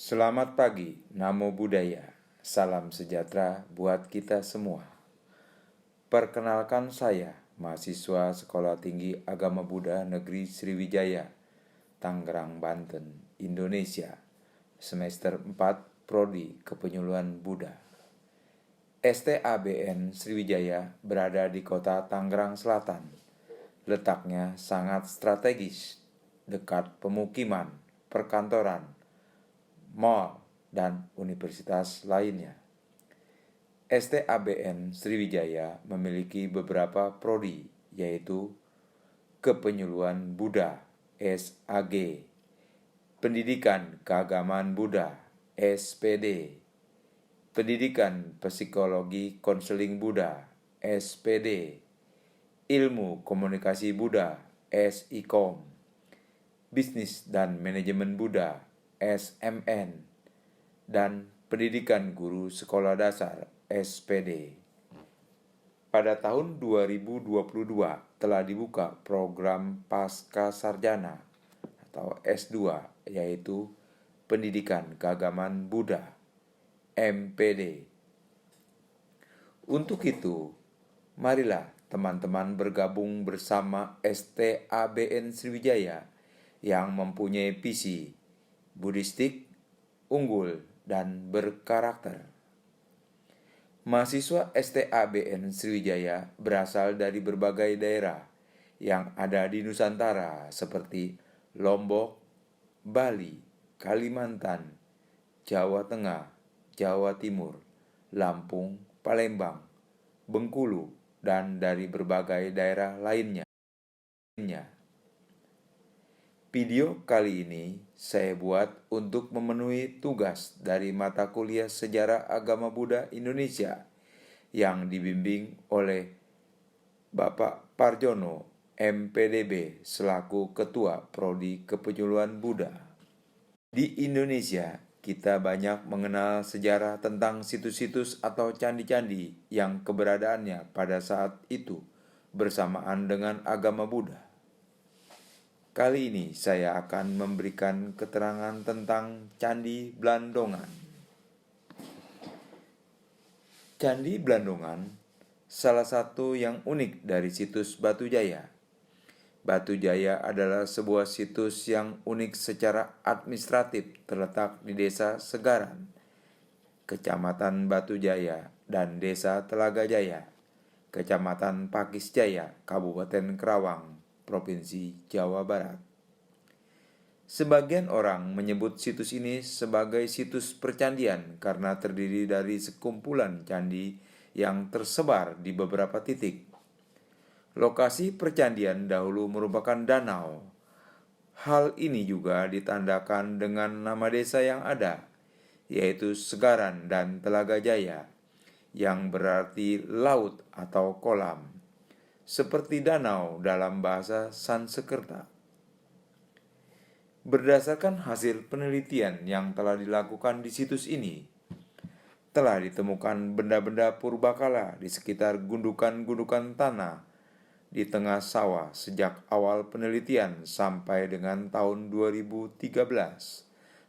Selamat pagi, Namo Buddhaya. Salam sejahtera buat kita semua. Perkenalkan saya, mahasiswa Sekolah Tinggi Agama Buddha Negeri Sriwijaya, Tangerang, Banten, Indonesia. Semester 4, Prodi Kepenyuluhan Buddha. STABN Sriwijaya berada di kota Tangerang Selatan. Letaknya sangat strategis, dekat pemukiman, perkantoran, mall, dan universitas lainnya. STABN Sriwijaya memiliki beberapa prodi, yaitu Kepenyuluhan Buddha (SAG), Pendidikan Keagamaan Buddha (SPD), Pendidikan Psikologi Konseling Buddha (SPD), Ilmu Komunikasi Buddha (SIKOM), Bisnis dan Manajemen Buddha SMN, dan Pendidikan Guru Sekolah Dasar SPD. Pada tahun 2022 telah dibuka program Pasca Sarjana atau S2, yaitu Pendidikan Keagamaan Buddha MPD. Untuk itu, marilah teman-teman bergabung bersama STABN Sriwijaya yang mempunyai visi Buddhistik, unggul, dan berkarakter. Mahasiswa STABN Sriwijaya berasal dari berbagai daerah yang ada di Nusantara seperti Lombok, Bali, Kalimantan, Jawa Tengah, Jawa Timur, Lampung, Palembang, Bengkulu, dan dari berbagai daerah lainnya. Video kali ini saya buat untuk memenuhi tugas dari mata kuliah Sejarah Agama Buddha Indonesia yang dibimbing oleh Bapak Parjono, MPDB, selaku Ketua Prodi Kepenyuluhan Buddha. Di Indonesia, kita banyak mengenal sejarah tentang situs-situs atau candi-candi yang keberadaannya pada saat itu bersamaan dengan agama Buddha. Kali ini saya akan memberikan keterangan tentang Candi Blandongan. Candi Blandongan salah satu yang unik dari situs Batu Jaya. Batu Jaya adalah sebuah situs yang unik secara administratif, terletak di Desa Segaran, Kecamatan Batu Jaya, dan Desa Telaga Jaya, Kecamatan Pakis Jaya, Kabupaten Kerawang, Provinsi Jawa Barat. Sebagian orang menyebut situs ini sebagai situs percandian karena terdiri dari sekumpulan candi yang tersebar di beberapa titik. Lokasi percandian dahulu merupakan danau. Hal ini juga ditandakan dengan nama desa yang ada, yaitu Segaran dan Telaga Jaya, yang berarti laut atau kolam, seperti danau dalam bahasa Sanskerta. Berdasarkan hasil penelitian yang telah dilakukan di situs ini, telah ditemukan benda-benda purbakala di sekitar gundukan-gundukan tanah di tengah sawah sejak awal penelitian sampai dengan tahun 2013.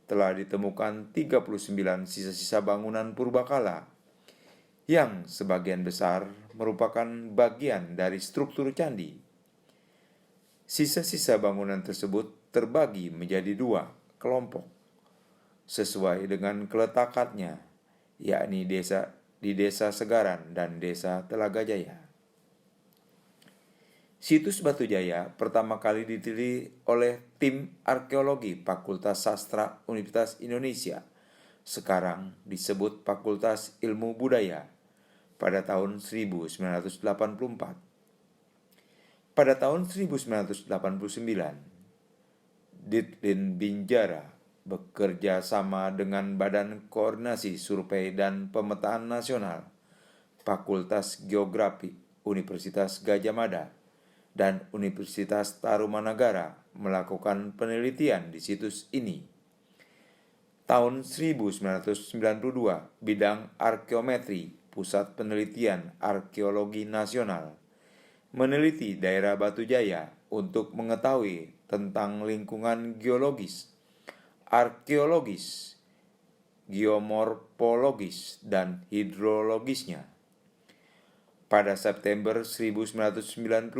Telah ditemukan 39 sisa-sisa bangunan purbakala yang sebagian besar merupakan bagian dari struktur candi. Sisa-sisa bangunan tersebut terbagi menjadi 2 kelompok sesuai dengan keletakannya, yakni di Desa Segaran dan Desa Telaga Jaya. Situs Batu Jaya pertama kali diteliti oleh tim arkeologi Fakultas Sastra Universitas Indonesia, sekarang disebut Fakultas Ilmu Budaya, pada tahun 1984. Pada tahun 1989, Ditjen Binjara bekerja sama dengan Badan Koordinasi Survei dan Pemetaan Nasional, Fakultas Geografi Universitas Gadjah Mada, dan Universitas Tarumanagara melakukan penelitian di situs ini. Tahun 1992, bidang arkeometri Pusat Penelitian Arkeologi Nasional meneliti daerah Batu Jaya untuk mengetahui tentang lingkungan geologis, arkeologis, geomorfologis dan hidrologisnya. Pada September 1992,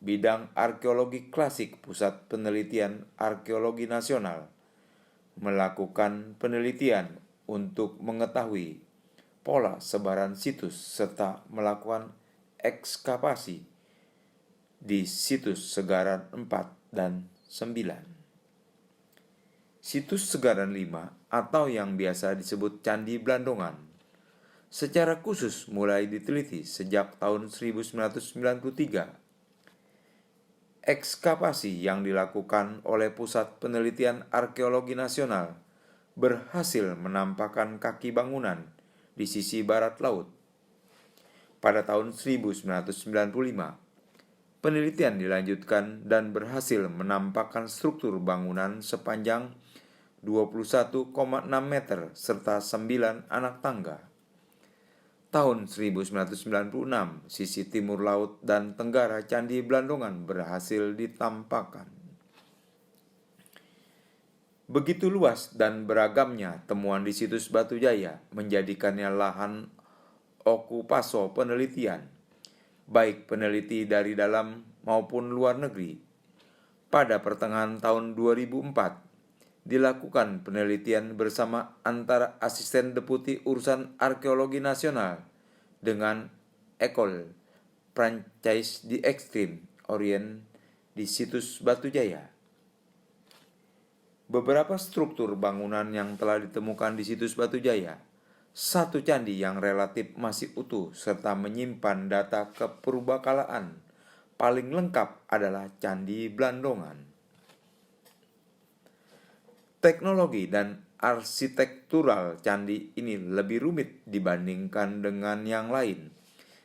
bidang arkeologi klasik Pusat Penelitian Arkeologi Nasional melakukan penelitian untuk mengetahui pola sebaran situs serta melakukan ekskavasi di situs Segaran 4 dan 9. Situs Segaran 5 atau yang biasa disebut Candi Blandongan secara khusus mulai diteliti sejak tahun 1993. Ekskavasi yang dilakukan oleh Pusat Penelitian Arkeologi Nasional berhasil menampakkan kaki bangunan di sisi barat laut. Pada tahun 1995, penelitian dilanjutkan dan berhasil menampakkan struktur bangunan sepanjang 21,6 meter serta 9 anak tangga. Tahun 1996, sisi timur laut dan tenggara Candi Blandongan berhasil ditampakkan. Begitu luas dan beragamnya temuan di situs Batu Jaya menjadikannya lahan okupaso penelitian, baik peneliti dari dalam maupun luar negeri. Pada pertengahan tahun 2004, dilakukan penelitian bersama antara Asisten Deputi Urusan Arkeologi Nasional dengan École Française d'Extrême Orient di situs Batu Jaya. Beberapa struktur bangunan yang telah ditemukan di situs Batu Jaya, satu candi yang relatif masih utuh serta menyimpan data kepurbakalaan paling lengkap adalah Candi Blandongan. Teknologi dan arsitektural candi ini lebih rumit dibandingkan dengan yang lain,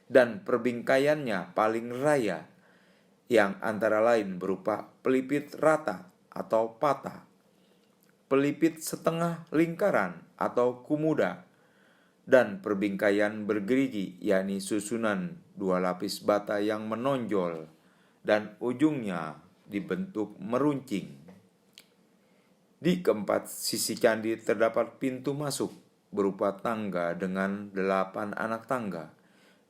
dan perbingkaiannya paling raya, yang antara lain berupa pelipit rata atau patah, pelipit setengah lingkaran atau kumuda, dan perbingkaian bergerigi, yakni susunan dua lapis bata yang menonjol dan ujungnya dibentuk meruncing. Di keempat sisi candi terdapat pintu masuk berupa tangga dengan 8 anak tangga,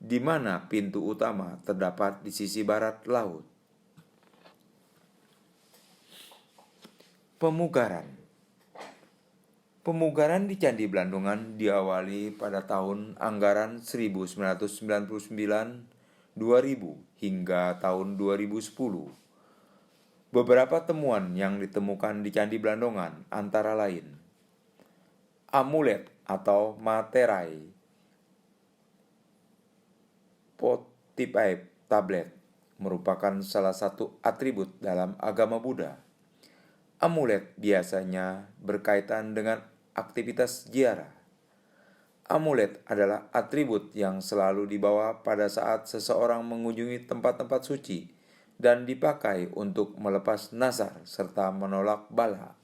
di mana pintu utama terdapat di sisi barat laut. Pemugaran di Candi Blandongan diawali pada tahun anggaran 1999-2000 hingga tahun 2010. Beberapa temuan yang ditemukan di Candi Blandongan antara lain amulet atau materai, Potiphar tablet merupakan salah satu atribut dalam agama Buddha. Amulet biasanya berkaitan dengan aktivitas ziarah. Amulet adalah atribut yang selalu dibawa pada saat seseorang mengunjungi tempat-tempat suci dan dipakai untuk melepas nazar serta menolak bala.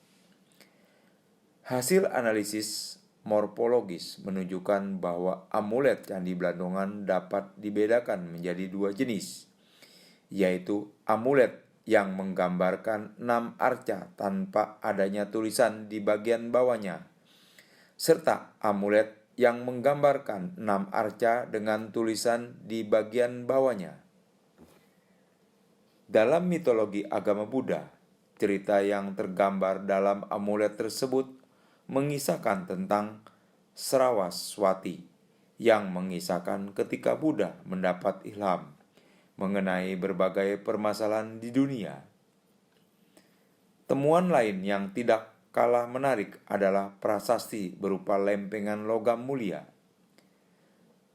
Hasil analisis morfologis menunjukkan bahwa amulet Candi Blandongan dapat dibedakan menjadi 2 jenis, yaitu amulet yang menggambarkan 6 arca tanpa adanya tulisan di bagian bawahnya, serta amulet yang menggambarkan 6 arca dengan tulisan di bagian bawahnya. Dalam mitologi agama Buddha, cerita yang tergambar dalam amulet tersebut mengisahkan tentang Sravaswati yang mengisahkan ketika Buddha mendapat ilham mengenai berbagai permasalahan di dunia. Temuan lain yang tidak kalah menarik adalah prasasti berupa lempengan logam mulia.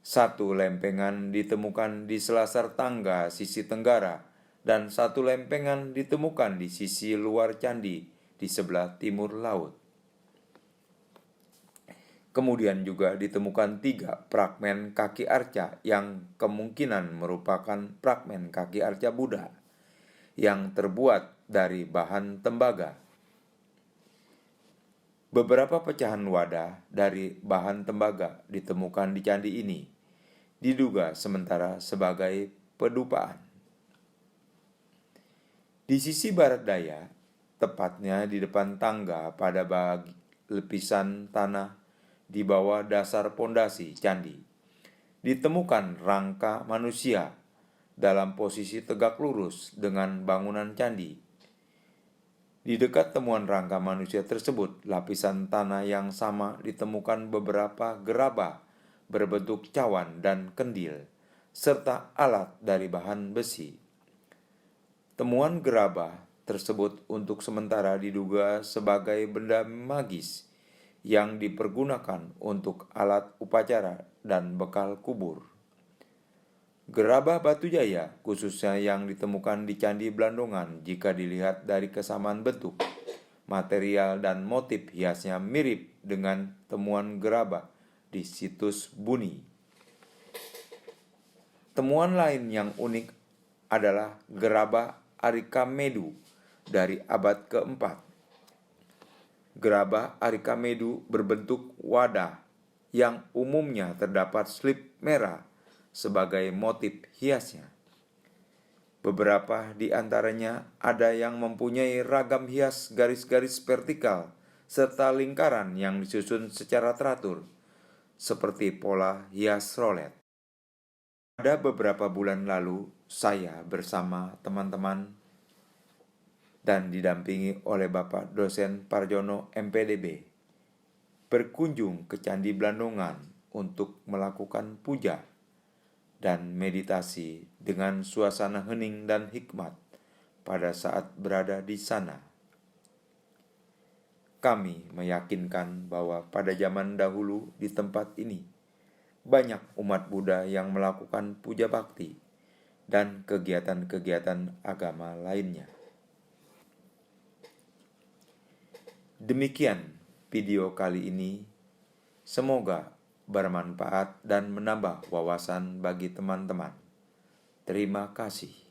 Satu lempengan ditemukan di selasar tangga sisi tenggara dan satu lempengan ditemukan di sisi luar candi di sebelah timur laut. Kemudian juga ditemukan 3 fragmen kaki arca yang kemungkinan merupakan fragmen kaki arca Buddha yang terbuat dari bahan tembaga. Beberapa pecahan wadah dari bahan tembaga ditemukan di candi ini, diduga sementara sebagai pedupaan. Di sisi barat daya, tepatnya di depan tangga pada lepisan tanah di bawah dasar pondasi candi. Ditemukan rangka manusia dalam posisi tegak lurus dengan bangunan candi. Di dekat temuan rangka manusia tersebut, lapisan tanah yang sama ditemukan beberapa gerabah berbentuk cawan dan kendil, serta alat dari bahan besi. Temuan gerabah tersebut untuk sementara diduga sebagai benda magis yang dipergunakan untuk alat upacara dan bekal kubur. Gerabah batu jaya, khususnya yang ditemukan di Candi Blandongan, jika dilihat dari kesamaan bentuk, material, dan motif hiasnya mirip dengan temuan gerabah di situs Buni. Temuan lain yang unik adalah gerabah Arikamedu dari abad keempat. Gerabah Arikamedu berbentuk wadah yang umumnya terdapat slip merah sebagai motif hiasnya. Beberapa di antaranya ada yang mempunyai ragam hias garis-garis vertikal serta lingkaran yang disusun secara teratur, seperti pola hias rolet. Pada beberapa bulan lalu, saya bersama teman-teman dan didampingi oleh Bapak Dosen Parjono MPDB berkunjung ke Candi Blandongan untuk melakukan puja dan meditasi dengan suasana hening dan hikmat pada saat berada di sana. Kami meyakinkan bahwa pada zaman dahulu di tempat ini banyak umat Buddha yang melakukan puja bakti dan kegiatan-kegiatan agama lainnya. Demikian video kali ini. Semoga bermanfaat dan menambah wawasan bagi teman-teman. Terima kasih.